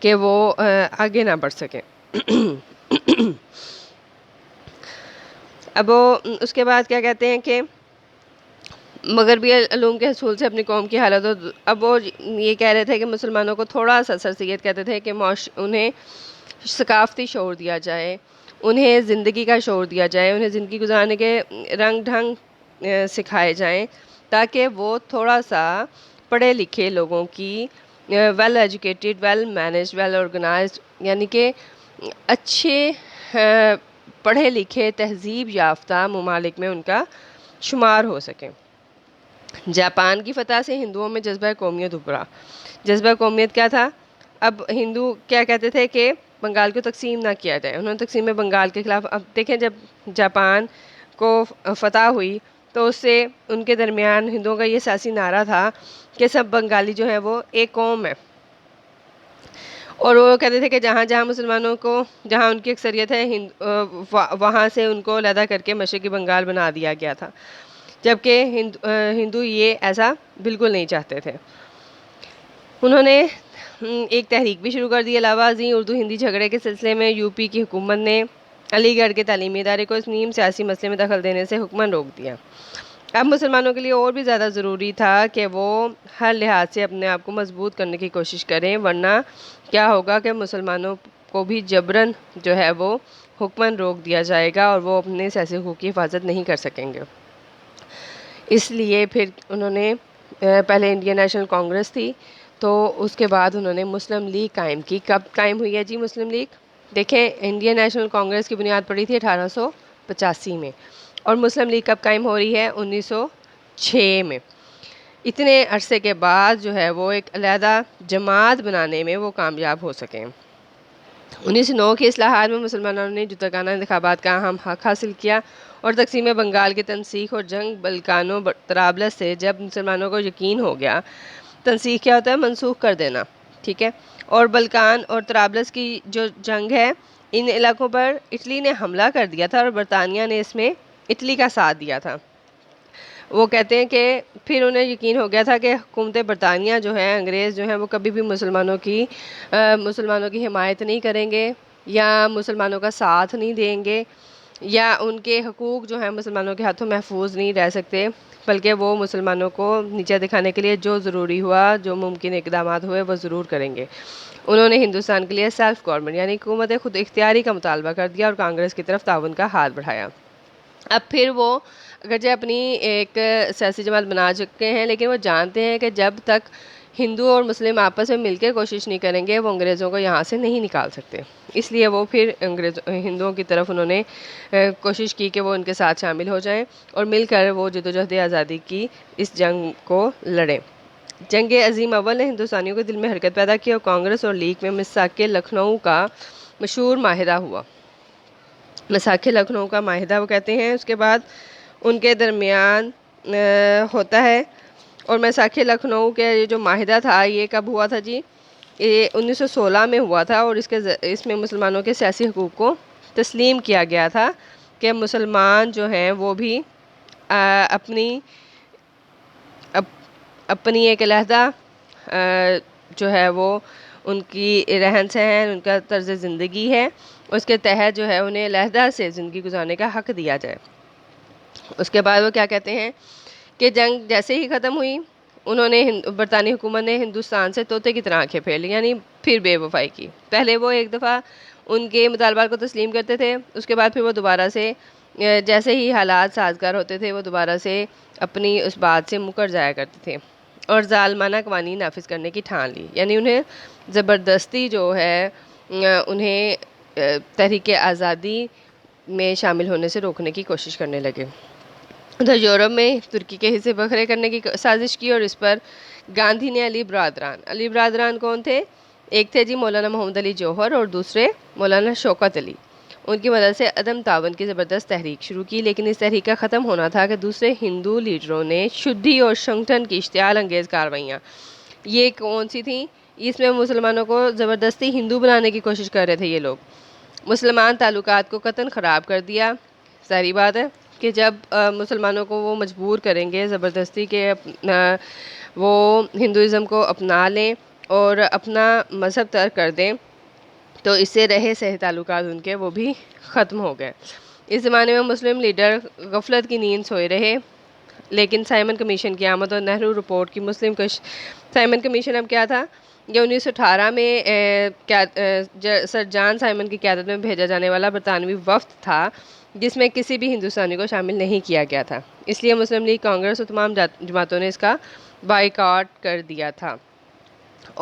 کہ وہ آگے نہ بڑھ سکیں۔ اب وہ اس کے بعد کیا کہتے ہیں کہ مغربی علوم کے حصول سے اپنی قوم کی حالت اب وہ یہ کہہ رہے تھے کہ مسلمانوں کو تھوڑا سا سر سید کہتے تھے کہ انہیں ثقافتی شعور دیا جائے، انہیں زندگی کا شعور دیا جائے، انہیں زندگی گزارنے کے رنگ ڈھنگ سکھائے جائیں، تاکہ وہ تھوڑا سا پڑھے لکھے لوگوں کی well educated, well managed, well organised, یعنی کہ اچھے پڑھے لکھے تہذیب یافتہ ممالک میں ان کا شمار ہو سکے۔ جاپان کی فتح سے ہندوؤں میں جذبہ قومیت ابھرا۔ جذبہ قومیت کیا تھا؟ اب ہندو کیا کہتے تھے کہ بنگال کو تقسیم نہ کیا جائے، انہوں نے تقسیم بنگال کے خلاف، اب دیکھیں جب جاپان کو فتح ہوئی تو اس سے ان کے درمیان ہندوؤں کا یہ سیاسی نعرہ تھا کہ سب بنگالی جو ہے وہ ایک قوم ہے، اور وہ کہتے تھے کہ جہاں جہاں مسلمانوں کو، جہاں ان کی اکثریت ہے وہاں سے ان کو علیحدہ کر کے مشرقی بنگال بنا دیا گیا تھا، جبکہ ہندو یہ ایسا بالکل نہیں چاہتے تھے۔ انہوں نے ایک تحریک بھی شروع کر دی۔ علاوہ ازیں اردو ہندی جھگڑے کے سلسلے میں یوپی کی حکومت نے علی گڑھ کے تعلیمی ادارے کو اس نیم سیاسی مسئلے میں دخل دینے سے حکماً روک دیا۔ اب مسلمانوں کے لیے اور بھی زیادہ ضروری تھا کہ وہ ہر لحاظ سے اپنے آپ کو مضبوط کرنے کی کوشش کریں، ورنہ کیا ہوگا کہ مسلمانوں کو بھی جبراً جو ہے وہ حکماً روک دیا جائے گا اور وہ اپنے سیاسی حقوق کی حفاظت نہیں کر سکیں گے۔ اس لیے پھر انہوں نے پہلے انڈین نیشنل کانگریس تھی، تو اس کے بعد انہوں نے مسلم لیگ قائم کی۔ کب قائم ہوئی ہے جی مسلم لیگ؟ دیکھیں انڈین نیشنل کانگریس کی بنیاد پڑی تھی 1885 میں، اور مسلم لیگ کب قائم ہو رہی ہے؟ 1906 میں۔ اتنے عرصے کے بعد جو ہے وہ ایک علیحدہ جماعت بنانے میں وہ کامیاب ہو سکیں۔ 1909 کی اصلاحات میں مسلمانوں نے جداگانہ انتخابات کا اہم حق حاصل کیا، اور تقسیم بنگال کی تنسیخ اور جنگ بلکانوں طرابلس سے جب مسلمانوں کو یقین ہو گیا، تنسیخ کیا ہوتا ہے؟ منسوخ کر دینا، ٹھیک ہے، اور بلکان اور طرابلس کی جو جنگ ہے، ان علاقوں پر اٹلی نے حملہ کر دیا تھا اور برطانیہ نے اس میں اٹلی کا ساتھ دیا تھا۔ وہ کہتے ہیں کہ پھر انہیں یقین ہو گیا تھا کہ حکومت برطانیہ جو ہے، انگریز جو ہیں، وہ کبھی بھی مسلمانوں کی حمایت نہیں کریں گے، یا مسلمانوں کا ساتھ نہیں دیں گے، یا ان کے حقوق جو ہیں مسلمانوں کے ہاتھوں محفوظ نہیں رہ سکتے، بلکہ وہ مسلمانوں کو نیچے دکھانے کے لیے جو ضروری ہوا، جو ممکن اقدامات ہوئے، وہ ضرور کریں گے۔ انہوں نے ہندوستان کے لیے سیلف گورنمنٹ یعنی حکومت خود اختیاری کا مطالبہ کر دیا اور کانگریس کی طرف تعاون کا ہاتھ بڑھایا۔ اب پھر وہ اگرچہ اپنی ایک سیاسی جماعت بنا چکے ہیں، لیکن وہ جانتے ہیں کہ جب تک ہندو اور مسلم آپس میں مل کے کوشش نہیں کریں گے، وہ انگریزوں کو یہاں سے نہیں نکال سکتے۔ اس لیے وہ پھر ہندوؤں کی طرف انہوں نے کوشش کی کہ وہ ان کے ساتھ شامل ہو جائیں اور مل کر وہ جدوجہد آزادی کی اس جنگ کو لڑیں۔ جنگ عظیم اول نے ہندوستانیوں کے دل میں حرکت پیدا کی اور کانگریس اور لیگ میں میثاق لکھنؤ کا مشہور معاہدہ ہوا۔ میثاق لکھنؤ کا معاہدہ وہ کہتے ہیں، اس کے بعد ان کے درمیان ہوتا ہے، اور میثاق لکھنؤ کے یہ جو معاہدہ تھا یہ کب ہوا تھا جی؟ یہ 1916 میں ہوا تھا، اور اس میں مسلمانوں کے سیاسی حقوق کو تسلیم کیا گیا تھا کہ مسلمان جو ہیں وہ بھی اپنی ایک علیحدہ جو ہے وہ ان کی رہن سہن، ان کا طرز زندگی ہے، اس کے تحت جو ہے انہیں علیحدہ سے زندگی گزارنے کا حق دیا جائے۔ اس کے بعد وہ کیا کہتے ہیں کہ جنگ جیسے ہی ختم ہوئی، انہوں نے برطانوی حکومت نے ہندوستان سے طوطے کی طرح آنکھیں پھیر لی، یعنی پھر بے وفائی کی۔ پہلے وہ ایک دفعہ ان کے مطالبات کو تسلیم کرتے تھے، اس کے بعد پھر وہ دوبارہ سے جیسے ہی حالات سازگار ہوتے تھے وہ دوبارہ سے اپنی اس بات سے مکر جایا کرتے تھے اور ظالمانہ قوانین نافذ کرنے کی ٹھان لی، یعنی انہیں زبردستی جو ہے انہیں تحریک آزادی میں شامل ہونے سے روکنے کی کوشش کرنے لگے۔ ادھر یورپ میں ترکی کے حصے بکھرے کرنے کی سازش کی، اور اس پر گاندھی نے علی برادران کون تھے؟ ایک تھے جی مولانا محمد علی جوہر اور دوسرے مولانا شوکت علی۔ ان کی مدد سے عدم تعاون کی زبردست تحریک شروع کی، لیکن اس تحریک کا ختم ہونا تھا کہ دوسرے ہندو لیڈروں نے شدھی اور شنگٹن کی اشتعال انگیز کارروائیاں، یہ کون سی تھیں؟ اس میں مسلمانوں کو زبردستی ہندو بنانے کی کوشش کر رہے تھے یہ لوگ، مسلمان تعلقات کو قطعاً خراب کر دیا۔ ظاہری بات ہے کہ جب مسلمانوں کو وہ مجبور کریں گے زبردستی کہ وہ ہندوازم کو اپنا لیں اور اپنا مذہب ترک کر دیں تو اس سے رہے صحیح تعلقات ان کے وہ بھی ختم ہو گئے۔ اس زمانے میں مسلم لیڈر غفلت کی نیند سوئے رہے، لیکن سائمن کمیشن کی آمد اور نہرو رپورٹ کی سائمن کمیشن اب کیا تھا؟ یہ 1918 میں سر جان سائمن کی قیادت میں بھیجا جانے والا برطانوی وفد تھا، جس میں کسی بھی ہندوستانی کو شامل نہیں کیا گیا تھا، اس لیے مسلم لیگ کانگریس اور تمام جماعتوں نے اس کا بائیکاٹ کر دیا تھا۔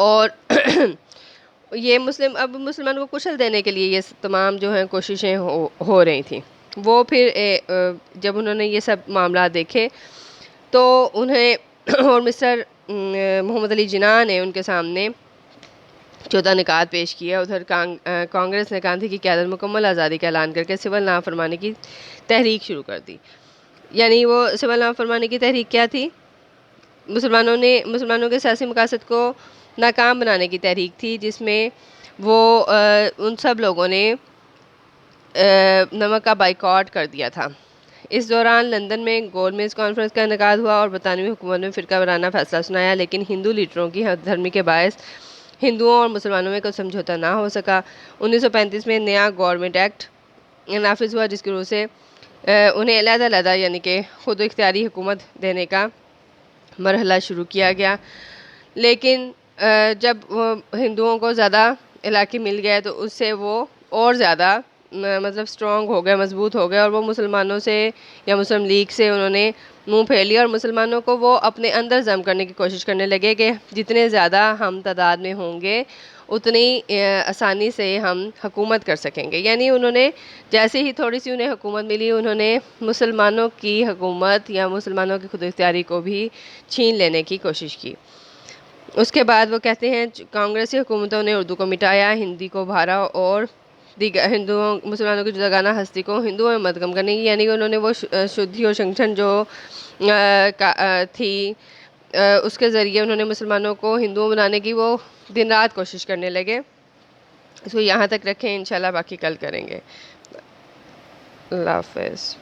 اور یہ مسلمانوں کو کچل دینے کے لیے یہ تمام جو ہیں کوششیں ہو رہی تھیں۔ وہ پھر جب انہوں نے یہ سب معاملات دیکھے تو انہیں اور مسٹر محمد علی جناح نے ان کے سامنے 14 نکات پیش کیا۔ ادھر کانگریس نے گاندھی کی قیادت مکمل آزادی کا اعلان کر کے سول نافرمانی کی تحریک شروع کر دی۔ یعنی وہ سول نافرمانی کی تحریک کیا تھی؟ مسلمانوں کے سیاسی مقاصد کو ناکام بنانے کی تحریک تھی، جس میں وہ ان سب لوگوں نے نمک کا بائیکاٹ کر دیا تھا۔ اس دوران لندن میں گول میز کانفرنس کا انعقاد ہوا اور برطانوی حکومت نے فرقہ وارانہ فیصلہ سنایا، لیکن ہندو لیڈروں کی ہم دھرمی کے باعث ہندوؤں اور مسلمانوں میں کوئی سمجھوتا نہ ہو سکا۔ 1935 میں نیا گورنمنٹ ایکٹ نافذ ہوا، جس کی روح سے انہیں علیحدہ یعنی کہ خود اختیاری حکومت دینے کا مرحلہ شروع کیا گیا۔ لیکن جب ہندوؤں کو زیادہ علاقے مل گئے تو اس سے وہ اور زیادہ سٹرونگ ہو گئے، مضبوط ہو گئے، اور وہ مسلمانوں سے یا مسلم لیگ سے انہوں نے منہ پھیر لیا اور مسلمانوں کو وہ اپنے اندر ضم کرنے کی کوشش کرنے لگے کہ جتنے زیادہ ہم تعداد میں ہوں گے اتنی آسانی سے ہم حکومت کر سکیں گے۔ یعنی انہوں نے جیسے ہی تھوڑی سی انہیں حکومت ملی، انہوں نے مسلمانوں کی حکومت یا مسلمانوں کی خود اختیاری کو بھی چھین لینے کی کوشش کی۔ اس کے بعد وہ کہتے ہیں کانگریسی حکومتوں نے اردو کو مٹایا، ہندی کو ابھارا اور مسلمانوں کی جداگانہ ہستی کو ہندوؤں میں مدغم کرنے کی، یعنی انہوں نے وہ شدھی اور شنگھن جو تھی اس کے ذریعے انہوں نے مسلمانوں کو ہندوؤں بنانے کی وہ دن رات کوشش کرنے لگے۔ اس کو یہاں تک رکھیں، انشاءاللہ باقی کل کریں گے۔ اللہ حافظ۔